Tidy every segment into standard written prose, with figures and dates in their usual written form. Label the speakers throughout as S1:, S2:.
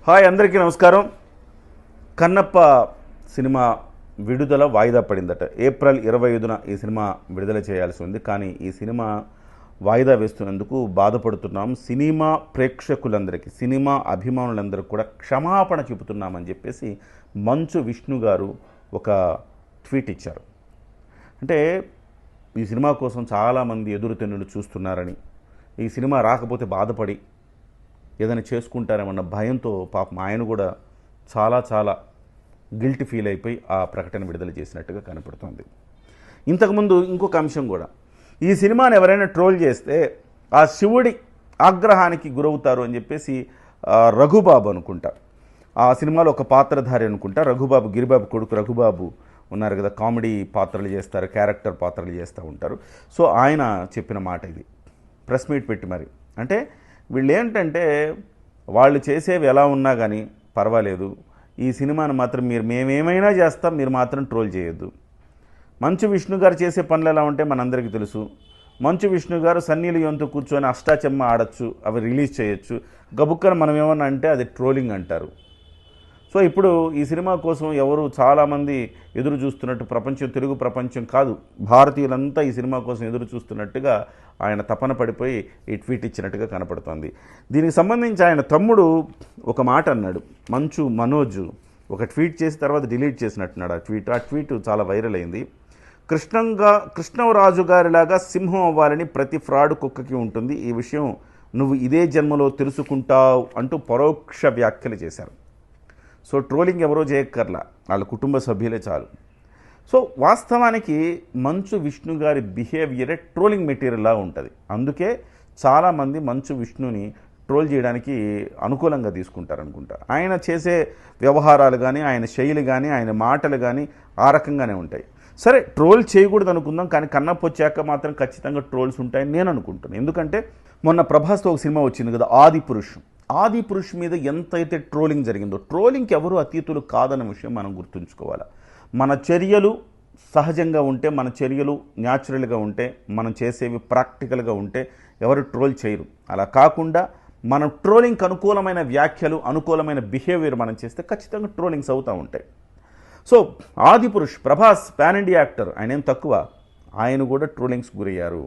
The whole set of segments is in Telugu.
S1: హాయ్ అందరికీ నమస్కారం. కన్నప్ప సినిమా విడుదల వాయిదా పడిందట. ఏప్రిల్ 25న ఈ సినిమా విడుదల చేయాల్సి ఉంది. కానీ ఈ సినిమా వాయిదా వేస్తున్నందుకు బాధపడుతున్నాం. సినిమా ప్రేక్షకులందరికీ, సినిమా అభిమానులందరికీ కూడా క్షమాపణ చెబుతున్నామని చెప్పేసి మంచు విష్ణు గారు ఒక ట్వీట్ ఇచ్చారు. అంటే ఈ సినిమా కోసం చాలామంది ఎదురుతెన్నులు చూస్తున్నారని, ఈ సినిమా రాకపోతే బాధపడి ఏదైనా చేసుకుంటారేమన్న భయంతో పాపం ఆయన కూడా చాలా గిల్టీ ఫీల్ అయిపోయి ఆ ప్రకటన విడుదల చేసినట్టుగా కనపడుతుంది. ఇంతకుముందు ఇంకొక అంశం కూడా, ఈ సినిమాని ఎవరైనా ట్రోల్ చేస్తే ఆ శివుడి ఆగ్రహానికి గురవుతారు అని చెప్పేసి రఘుబాబు అనుకుంటా, ఆ సినిమాలో ఒక పాత్రధారి అనుకుంటా, రఘుబాబు, గిరిబాబు కొడుకు రఘుబాబు ఉన్నారు కదా, కామెడీ పాత్రలు చేస్తారు, క్యారెక్టర్ పాత్రలు చేస్తూ ఉంటారు. సో ఆయన చెప్పిన మాట ఇది, ప్రెస్ మీట్ పెట్టి మరి. అంటే వీళ్ళు ఏంటంటే, వాళ్ళు చేసేవి ఎలా ఉన్నా కానీ పర్వాలేదు, ఈ సినిమాను మాత్రం మేమేమైనా చేస్తాం, మీరు మాత్రం ట్రోల్ చేయొద్దు. మంచు విష్ణు గారు చేసే పనులు ఎలా ఉంటే మనందరికీ తెలుసు. మంచు విష్ణు గారు సన్నీ లియోన్తో కూర్చొని అష్టాచెమ్మ ఆడచ్చు, అవి రిలీజ్ చేయొచ్చు. గబుక్కన మనం ఏమన్నా అంటే అది ట్రోలింగ్ అంటారు. సో ఇప్పుడు ఈ సినిమా కోసం ఎవరు చాలామంది ఎదురు చూస్తున్నట్టు, ప్రపంచం, తెలుగు ప్రపంచం కాదు, భారతీయులంతా ఈ సినిమా కోసం ఎదురు చూస్తున్నట్టుగా ఆయన తపన పడిపోయి ఈ ట్వీట్ ఇచ్చినట్టుగా కనపడుతోంది. దీనికి సంబంధించి ఆయన తమ్ముడు ఒక మాట అన్నాడు, మంచు మనోజ్ ఒక ట్వీట్ చేసి తర్వాత డిలీట్ చేసినట్టున్నాడు ఆ ట్వీట్ చాలా వైరల్ అయింది. కృష్ణరాజు గారిలాగా సింహం అవ్వాలని ప్రతి ఫ్రాడ్ కుక్కకి ఉంటుంది, ఈ విషయం నువ్వు ఇదే జన్మలో తెలుసుకుంటావు అంటూ పరోక్ష వ్యాఖ్యలు చేశారు. సో ట్రోలింగ్ ఎవరో చేయక్కర్లా, వాళ్ళ కుటుంబ సభ్యులే చాలు. సో వాస్తవానికి మంచు విష్ణు గారి బిహేవియరే ట్రోలింగ్ మెటీరియల్లా ఉంటుంది. అందుకే చాలామంది మంచు విష్ణుని ట్రోల్ చేయడానికి అనుకూలంగా తీసుకుంటారనుకుంటా. ఆయన చేసే వ్యవహారాలు కానీ, ఆయన శైలి కానీ, ఆయన మాటలు కానీ ఆ రకంగానే ఉంటాయి. సరే, ట్రోల్ చేయకూడదు అనుకుందాం, కానీ కన్నప్ప వచ్చాక మాత్రం ఖచ్చితంగా ట్రోల్స్ ఉంటాయని నేను అనుకుంటున్నాను. ఎందుకంటే మొన్న ప్రభాస్తో ఒక సినిమా వచ్చింది కదా, ఆది పురుష్ మీద ఎంతైతే ట్రోలింగ్ జరిగిందో, ట్రోలింగ్కి ఎవరు అతీతులు కాదన్న విషయం మనం గుర్తుంచుకోవాలి. మన చర్యలు సహజంగా ఉంటే, మన చర్యలు న్యాచురల్గా ఉంటే, మనం చేసేవి ప్రాక్టికల్గా ఉంటే ఎవరు ట్రోల్ చేయరు. అలా కాకుండా మనం ట్రోలింగ్కి అనుకూలమైన వ్యాఖ్యలు, అనుకూలమైన బిహేవియర్ మనం చేస్తే ఖచ్చితంగా ట్రోలింగ్స్ అవుతూ ఉంటాయి. సో ఆది పురుష్, ప్రభాస్ పాన్ ఇండియా యాక్టర్, ఆయన ఏం తక్కువ, ఆయన కూడా ట్రోలింగ్స్ గురయ్యారు.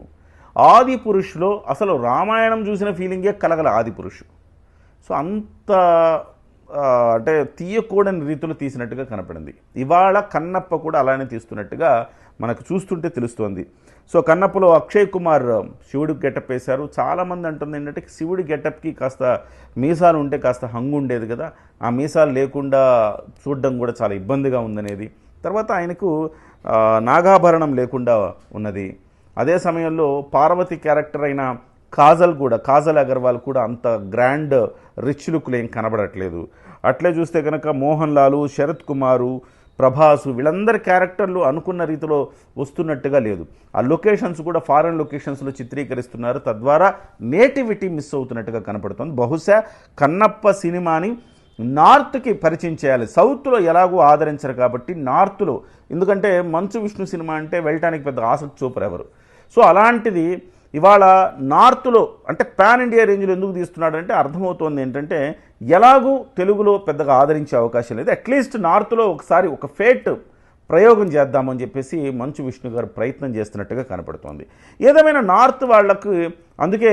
S1: ఆది పురుష్లో అసలు రామాయణం చూసిన ఫీలింగే కలగల ఆది పురుష్. సో అంత అంటే తీయకూడని రీతిలో తీసినట్టుగా కనపడింది. ఇవాళ కన్నప్ప కూడా అలానే తీస్తున్నట్టుగా మనకు చూస్తుంటే తెలుస్తోంది. సో కన్నప్పలో అక్షయ్ కుమార్ శివుడికి గెటప్ వేశారు. చాలామంది అంటుంది ఏంటంటే, శివుడి గెటప్కి కాస్త మీసాలు ఉంటే కాస్త హంగు ఉండేది కదా, ఆ మీసాలు లేకుండా చూడడం కూడా చాలా ఇబ్బందిగా ఉందనేది. తర్వాత ఆయనకు నాగాభరణం లేకుండా ఉన్నది. అదే సమయంలో పార్వతి క్యారెక్టర్ అయిన కాజల్ అగర్వాల్ కూడా అంత గ్రాండ్ రిచ్ లుక్లు ఏం కనబడట్లేదు. అట్లే చూస్తే కనుక మోహన్ లాలు, శరత్ కుమారు, ప్రభాసు, వీళ్ళందరి క్యారెక్టర్లు అనుకున్న రీతిలో వస్తున్నట్టుగా లేదు. ఆ లొకేషన్స్ కూడా ఫారెన్ లొకేషన్స్లో చిత్రీకరిస్తున్నారు, తద్వారా నేటివిటీ మిస్ అవుతున్నట్టుగా కనపడుతుంది. బహుశా కన్నప్ప సినిమాని నార్త్కి పరిచయం చేయాలి. సౌత్లో ఎలాగో ఆదరించరు కాబట్టి నార్త్లో, ఎందుకంటే మంచు విష్ణు సినిమా అంటే వెళ్ళటానికి పెద్ద ఆసక్తి చూపరు ఎవరు. సో అలాంటిది ఇవాళ నార్త్లో అంటే పాన్ ఇండియా రేంజ్లో ఎందుకు తీస్తున్నాడు అంటే, అర్థమవుతోంది ఏంటంటే ఎలాగూ తెలుగులో పెద్దగా ఆదరించే అవకాశం లేదు, అట్లీస్ట్ నార్త్లో ఒకసారి ఒక ఫేట్ ప్రయోగం చేద్దామని చెప్పేసి మంచు విష్ణు గారు ప్రయత్నం చేస్తున్నట్టుగా కనపడుతోంది. ఏదేమైనా నార్త్ వాళ్ళకు అందుకే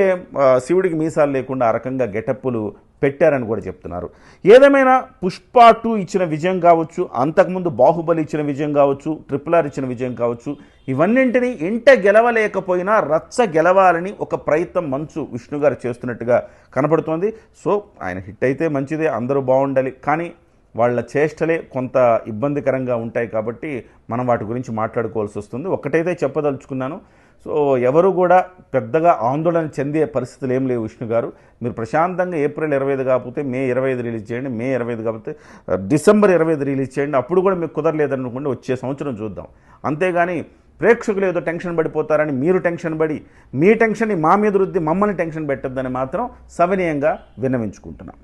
S1: శివుడికి మీసాలు లేకుండా ఆ రకంగా గెటప్పులు పెట్టారని కూడా చెప్తున్నారు. ఏదేమైనా పుష్ప 2 ఇచ్చిన విజయం కావచ్చు, అంతకుముందు బాహుబలి ఇచ్చిన విజయం కావచ్చు, RRR ఇచ్చిన విజయం కావచ్చు, ఇవన్నింటినీ ఇంట గెలవలేకపోయినా రచ్చ గెలవాలని ఒక ప్రయత్నం మంచు విష్ణు గారు చేస్తున్నట్టుగా కనపడుతోంది. సో ఆయన హిట్ అయితే మంచిదే, అందరూ బాగుండాలి, కానీ వాళ్ళ చేష్టలే కొంత ఇబ్బందికరంగా ఉంటాయి కాబట్టి మనం వాటి గురించి మాట్లాడుకోవాల్సి వస్తుంది. ఒక్కటైతే చెప్పదలుచుకున్నాను, సో ఎవరు కూడా పెద్దగా ఆందోళన చెందే పరిస్థితులు ఏం లేవు. విష్ణు గారు, మీరు ప్రశాంతంగా ఏప్రిల్ 25 కాకపోతే మే 25 రిలీజ్ చేయండి, మే 25 కాకపోతే డిసెంబర్ 25 రిలీజ్ చేయండి. అప్పుడు కూడా మీకు కుదరలేదనుకోండి, వచ్చే సంవత్సరం చూద్దాం. అంతేగాని ప్రేక్షకులు ఏదో టెన్షన్ పడిపోతారని మీరు టెన్షన్ పడి మీ టెన్షన్ని మా మీద రుద్ది మమ్మల్ని టెన్షన్ పెట్టొద్దని మాత్రం సవినయంగా విన్నవించుకుంటున్నాం.